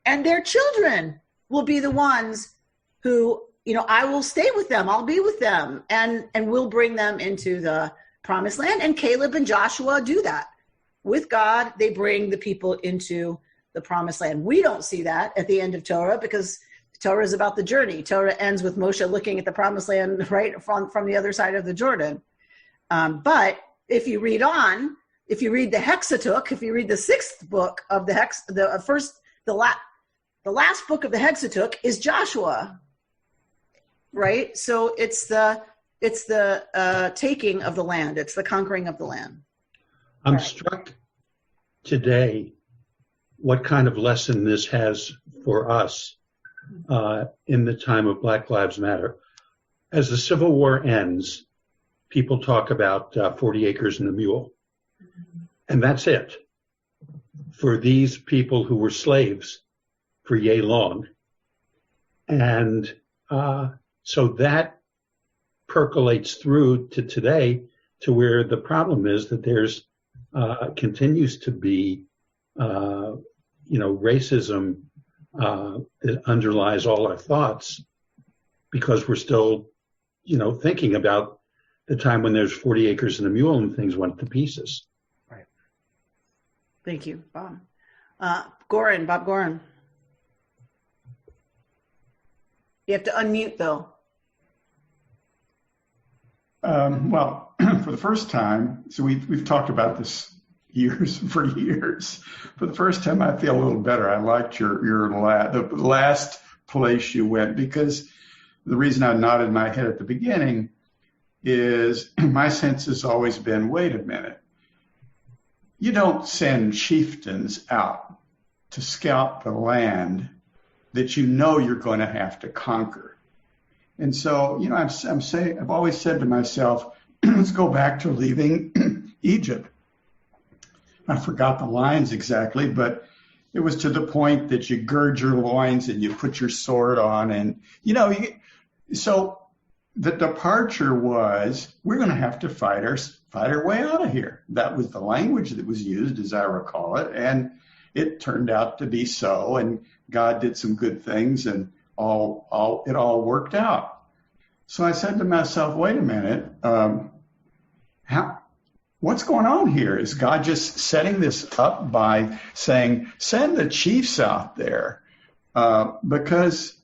And their children will be the ones who, I will stay with them. I'll be with them and we'll bring them into the promised land. And Caleb and Joshua do that. With God, they bring the people into the promised land. We don't see that at the end of Torah, because Torah is about the journey. Torah ends with Moshe looking at the promised land right from the other side of the Jordan. But if you read on, if you read the Hexateuch, if you read the sixth book of the last book of the Hexateuch is Joshua, right? So it's the taking of the land. It's the conquering of the land. I'm struck today what kind of lesson this has for us in the time of Black Lives Matter. As the Civil War ends, people talk about 40 acres and a mule. And that's it for these people who were slaves for yay long. And so that percolates through to today, to where the problem is that there's continues to be racism that underlies all our thoughts, because we're still thinking about the time when there's 40 acres and a mule and things went to pieces. Right. Thank you, Bob. Bob Goran. You have to unmute, though. Well, for the first time, so we've talked about this for years. For the first time, I feel a little better. I liked the last place you went, because the reason I nodded my head at the beginning is my sense has always been, wait a minute, you don't send chieftains out to scout the land that you're going to have to conquer. And so, I've always said to myself, let's go back to leaving Egypt. I forgot the lines exactly, but it was to the point that you gird your loins and you put your sword on, and so the departure was, we're going to have to fight our way out of here. That was the language that was used, as I recall it, and it turned out to be so. And God did some good things, and it all worked out. So I said to myself, wait a minute, what's going on here? Is God just setting this up by saying, send the chiefs out there? Because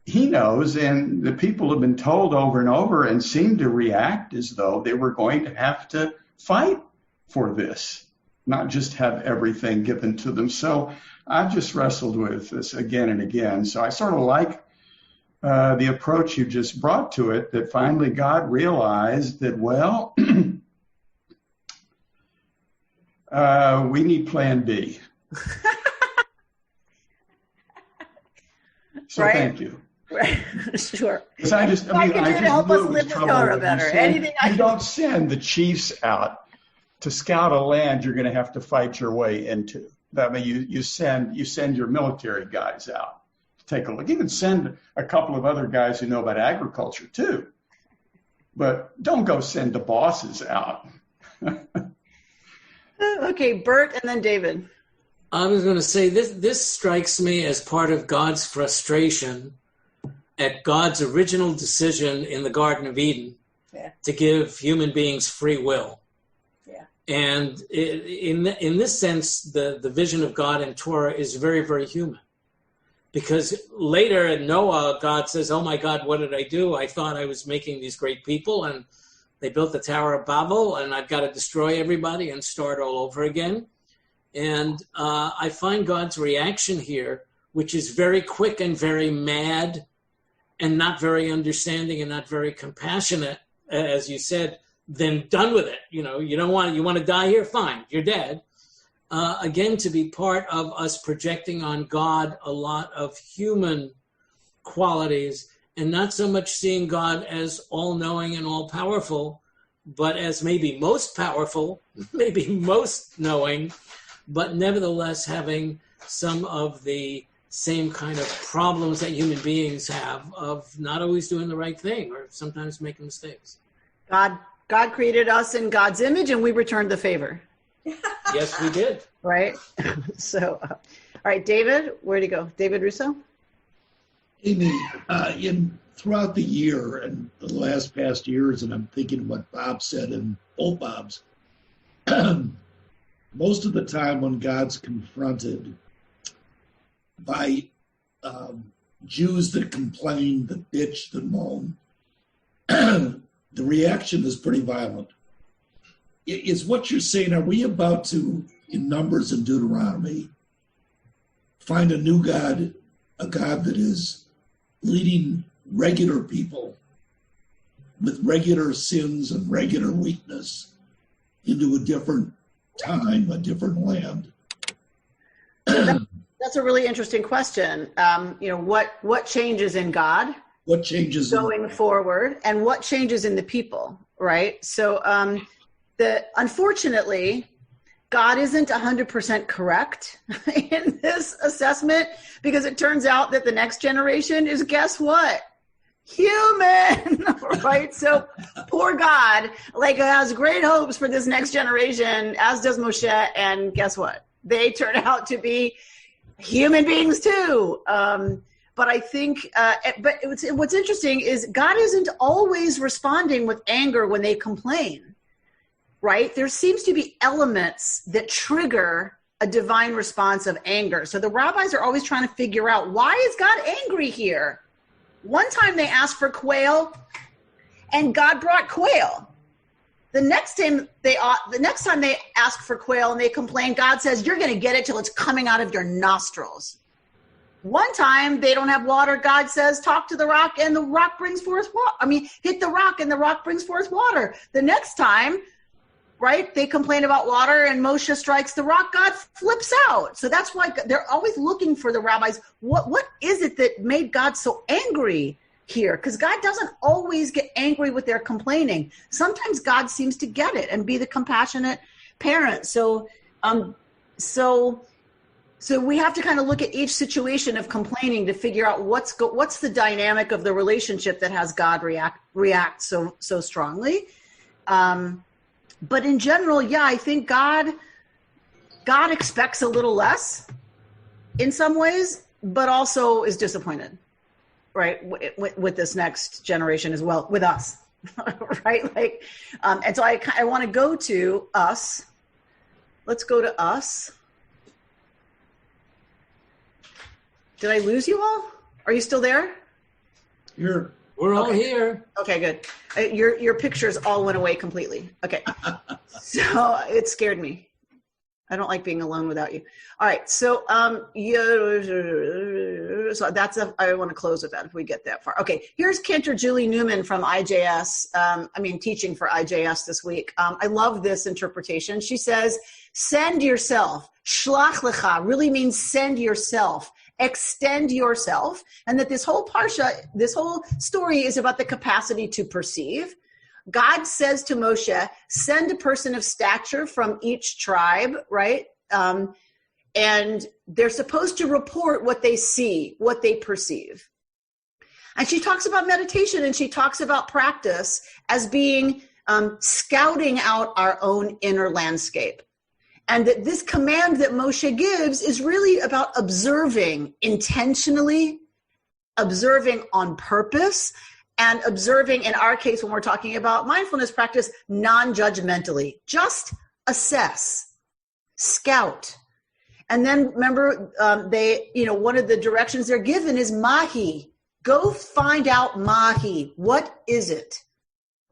he knows, and the people have been told over and over and seem to react as though they were going to have to fight for this, not just have everything given to them. So I've just wrestled with this again and again. So I sort of like the approach you just brought to it, that finally God realized that, well, we need plan B. So right. Thank you. Right. Sure. I just knew it was trouble. You don't send the chiefs out to scout a land you're going to have to fight your way into. That means you send your military guys out to take a look. You can send a couple of other guys who know about agriculture too, but don't go send the bosses out. Okay, Bert, and then David. I was going to say this strikes me as part of God's frustration at God's original decision in the Garden of Eden to give human beings free will. Yeah. And in this sense, the vision of God in Torah is very, very human. Because later in Noah, God says, oh my God, what did I do? I thought I was making these great people, and they built the Tower of Babel, and I've got to destroy everybody and start all over again. And I find God's reaction here, which is very quick and very mad, and not very understanding and not very compassionate, as you said, then done with it. You want to die here? Fine, you're dead. Again, to be part of us projecting on God a lot of human qualities, and not so much seeing God as all-knowing and all-powerful, but as maybe most powerful, maybe most knowing, but nevertheless having some of the same kind of problems that human beings have of not always doing the right thing or sometimes making mistakes. God created us in God's image, and we returned the favor. Yes, we did. Right? So, all right, David, where'd he go? David Russo? Amy, throughout the year and the past years, and I'm thinking what Bob said and both Bobs, most of the time when God's confronted by Jews that complain, that bitch, that moan, the reaction is pretty violent. is what you're saying, are we about to, in Numbers and Deuteronomy, find a new God, a God that is leading regular people with regular sins and regular weakness into a different time, a different land? That's a really interesting question. What changes in God? What changes going forward, and what changes in the people, right? So unfortunately, God isn't 100% correct in this assessment, because it turns out that the next generation is, guess what? Human, right? So poor God, has great hopes for this next generation, as does Moshe, and guess what? They turn out to be human beings too. But I think, what's interesting is God isn't always responding with anger when they complain, right? There seems to be elements that trigger a divine response of anger. So the rabbis are always trying to figure out, why is God angry here? One time they asked for quail, and God brought quail. The next time they ask for quail and they complain, God says, you're going to get it till it's coming out of your nostrils. One time they don't have water, God says, talk to the rock, and the rock brings forth water. Hit the rock and the rock brings forth water. The next time, right, they complain about water and Moshe strikes the rock, God flips out. So that's why they're always looking for the rabbis. What is it that made God so angry here? Because God doesn't always get angry with their complaining. Sometimes God seems to get it and be the compassionate parent. So we have to kind of look at each situation of complaining to figure out what's the dynamic of the relationship that has God react so strongly. But in general, I think God expects a little less in some ways, but also is disappointed, right, with this next generation as well, with us, right? And so I want to go to us. Let's go to us. Did I lose you all? Are you still there? We're all here. Okay, good. Your pictures all went away completely. Okay. So it scared me. I don't like being alone without you. All right. So so that's I want to close with that if we get that far. Okay. Here's Cantor Julie Newman from IJS. Teaching for IJS this week. I love this interpretation. She says, send yourself. Shelach Lecha really means send yourself. Extend yourself, and that this whole parsha, this whole story is about the capacity to perceive. God says to Moshe, send a person of stature from each tribe, right? And they're supposed to report what they see, what they perceive. And she talks about meditation, and she talks about practice as being scouting out our own inner landscape. And that this command that Moshe gives is really about observing intentionally, observing on purpose, and observing, in our case, when we're talking about mindfulness practice, non-judgmentally. Just assess, scout. And then remember, one of the directions they're given is mahi. Go find out mahi. What is it?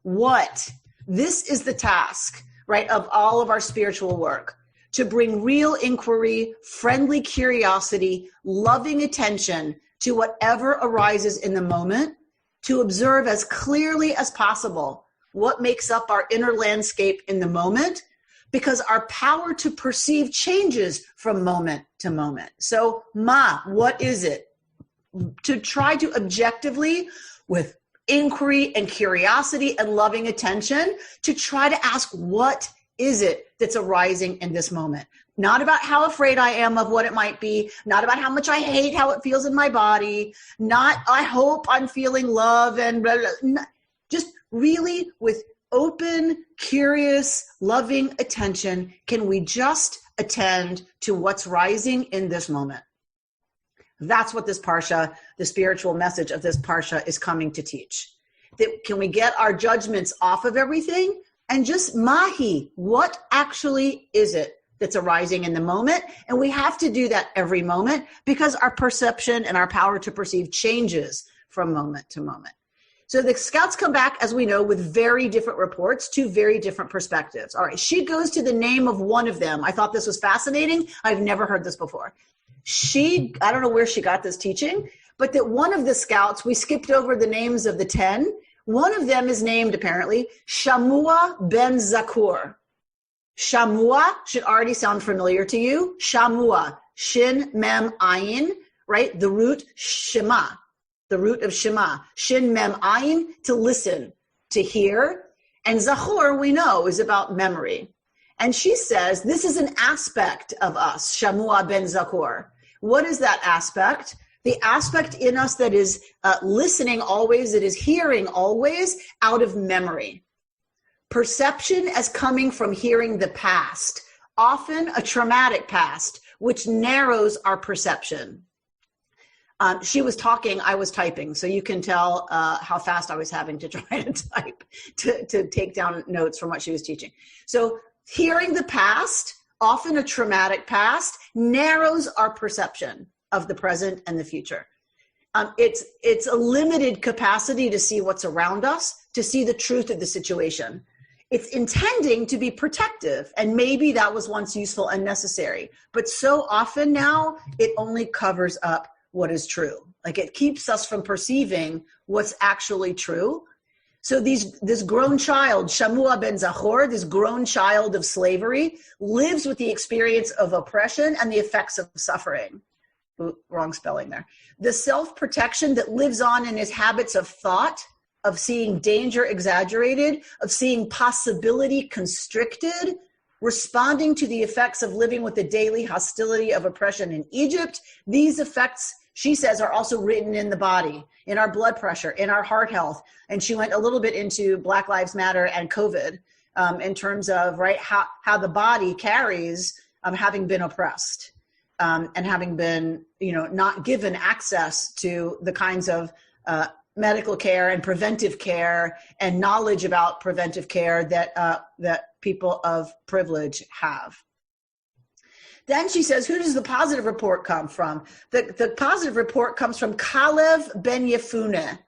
What? This is the task, right, of all of our spiritual work. To bring real inquiry, friendly curiosity, loving attention to whatever arises in the moment, to observe as clearly as possible what makes up our inner landscape in the moment, because our power to perceive changes from moment to moment. So, what is it? To try to objectively, with inquiry and curiosity and loving attention, to try to ask, what is it that's arising in this moment? Not about how afraid I am of what it might be, not about how much I hate how it feels in my body, not I hope I'm feeling love and blah, blah, just really with open, curious, loving attention, can we just attend to what's rising in this moment? That's what this parsha, the spiritual message of this parsha, is coming to teach. That can we get our judgments off of everything and just mahi, what actually is it that's arising in the moment? And we have to do that every moment because our perception and our power to perceive changes from moment to moment. So the scouts come back, as we know, with very different reports, two very different perspectives. All right, she goes to the name of one of them. I thought this was fascinating. I've never heard this before. I don't know where she got this teaching, but that one of the scouts, we skipped over the names of the 10. One of them is named, apparently, Shamua ben Zakur. Shamua should already sound familiar to you. Shamua, Shin, Mem, Ayin, right? The root Shema, the root of Shema. Shin, Mem, Ayin, to listen, to hear. And Zachor, we know, is about memory. And she says, this is an aspect of us, Shamua ben Zakur. What is that aspect? The aspect in us that is listening always, that is hearing always, out of memory. Perception as coming from hearing the past, often a traumatic past, which narrows our perception. She was talking, I was typing, so you can tell how fast I was having to try to type to take down notes from what she was teaching. So hearing the past, often a traumatic past, narrows our perception of the present and the future. It's a limited capacity to see what's around us, to see the truth of the situation. It's intending to be protective, and maybe that was once useful and necessary. But so often now, it only covers up what is true. Like it keeps us from perceiving what's actually true. So this grown child, Shamua ben Zachor, this grown child of slavery, lives with the experience of oppression and the effects of suffering. Ooh, wrong spelling there. The self-protection that lives on in his habits of thought, of seeing danger exaggerated, of seeing possibility constricted, responding to the effects of living with the daily hostility of oppression in Egypt. These effects, she says, are also written in the body, in our blood pressure, in our heart health. And she went a little bit into Black Lives Matter and COVID in terms of how the body carries having been oppressed and having been, not given access to the kinds of medical care and preventive care and knowledge about preventive care that people of privilege have. Then she says, who does the positive report come from? The positive report comes from Kalev ben Yefuneh.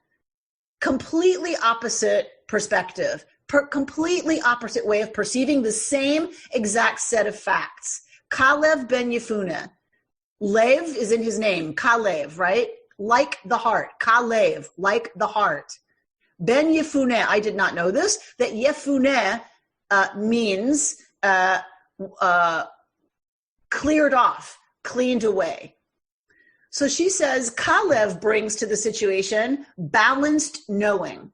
Completely opposite perspective, completely opposite way of perceiving the same exact set of facts. Kalev ben Yefuneh. Lev is in his name, Kalev, right? Like the heart, Kalev, like the heart. Ben Yefuneh, I did not know this, that Yefuneh means cleared off, cleaned away. So she says Kalev brings to the situation balanced knowing,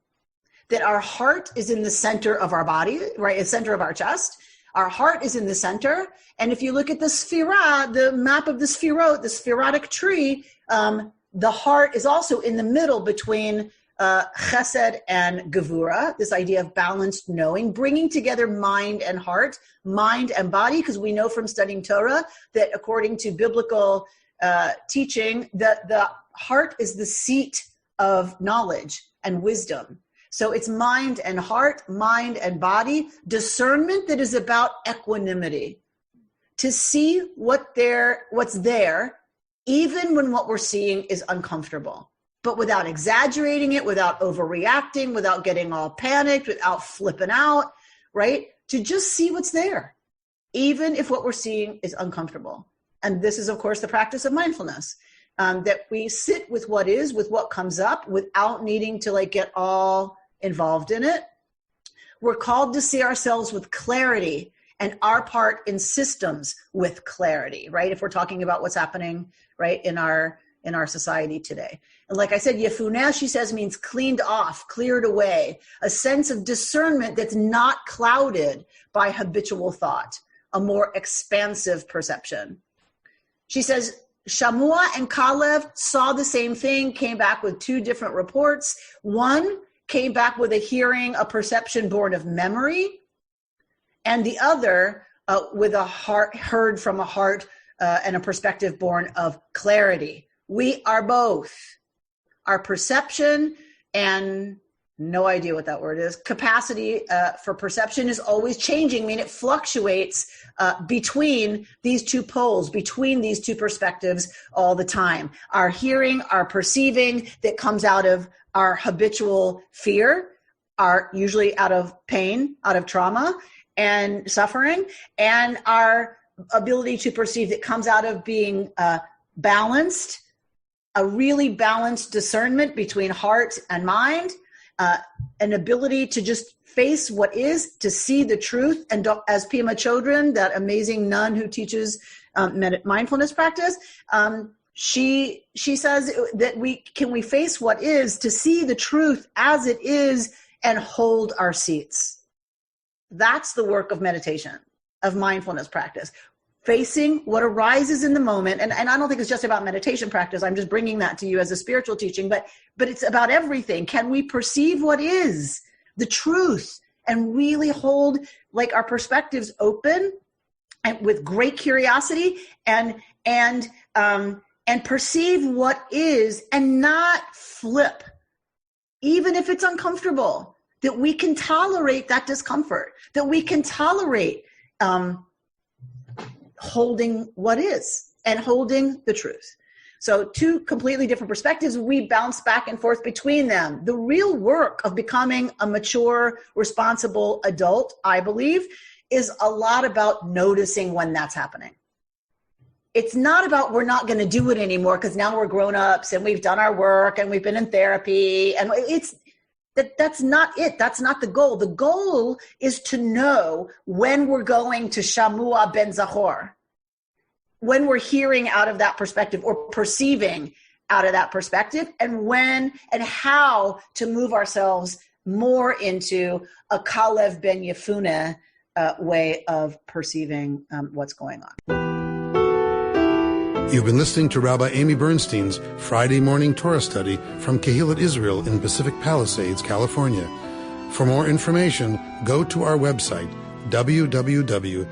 that our heart is in the center of our body, right? The center of our chest. Our heart is in the center. And if you look at the sphira, the map of the sphirot, the spherotic tree, the heart is also in the middle between chesed and gevura, this idea of balanced knowing, bringing together mind and heart, mind and body, because we know from studying Torah that according to biblical teaching, that the heart is the seat of knowledge and wisdom. So it's mind and heart, mind and body, discernment that is about equanimity, to see what's there, even when what we're seeing is uncomfortable, but without exaggerating it, without overreacting, without getting all panicked, without flipping out, right? To just see what's there, even if what we're seeing is uncomfortable. And this is, of course, the practice of mindfulness, that we sit with what is, with what comes up, without needing to get all involved in it. We're called to see ourselves with clarity and our part in systems with clarity, right? If we're talking about what's happening, right, in our society today. And like I said, Yefuneh, she says, means cleaned off, cleared away, a sense of discernment that's not clouded by habitual thought, a more expansive perception. She says, Shamua and Kalev saw the same thing, came back with two different reports. One came back with a hearing, a perception born of memory, and the other with a heart heard from a heart and a perspective born of clarity. We are both. Our perception and No idea what that word is. Capacity for perception is always changing. I mean, it fluctuates between these two poles, between these two perspectives all the time. Our hearing, our perceiving that comes out of our habitual fear, are usually out of pain, out of trauma and suffering, and our ability to perceive that comes out of being balanced, a really balanced discernment between heart and mind, an ability to just face what is, to see the truth. And as Pema Chodron, that amazing nun who teaches mindfulness practice, she says that we face what is, to see the truth as it is and hold our seats. That's the work of meditation, of mindfulness practice. Facing what arises in the moment. And I don't think it's just about meditation practice. I'm just bringing that to you as a spiritual teaching, but it's about everything. Can we perceive what is the truth and really hold like our perspectives open and with great curiosity and perceive what is and not flip, even if it's uncomfortable, that we can tolerate that discomfort, that we can tolerate holding what is and holding the truth. So two completely different perspectives. We bounce back and forth between them. The real work of becoming a mature, responsible adult, I believe, is a lot about noticing when that's happening. It's not about we're not going to do it anymore because now we're grown-ups and we've done our work and we've been in therapy. And that's not it. That's not the goal. The goal is to know when we're going to Shamua ben Zachor, when we're hearing out of that perspective or perceiving out of that perspective, and when and how to move ourselves more into a Kalev ben Yefuneh way of perceiving what's going on. You've been listening to Rabbi Amy Bernstein's Friday morning Torah study from Kehillat Israel in Pacific Palisades, California. For more information, go to our website, www.ourki.org.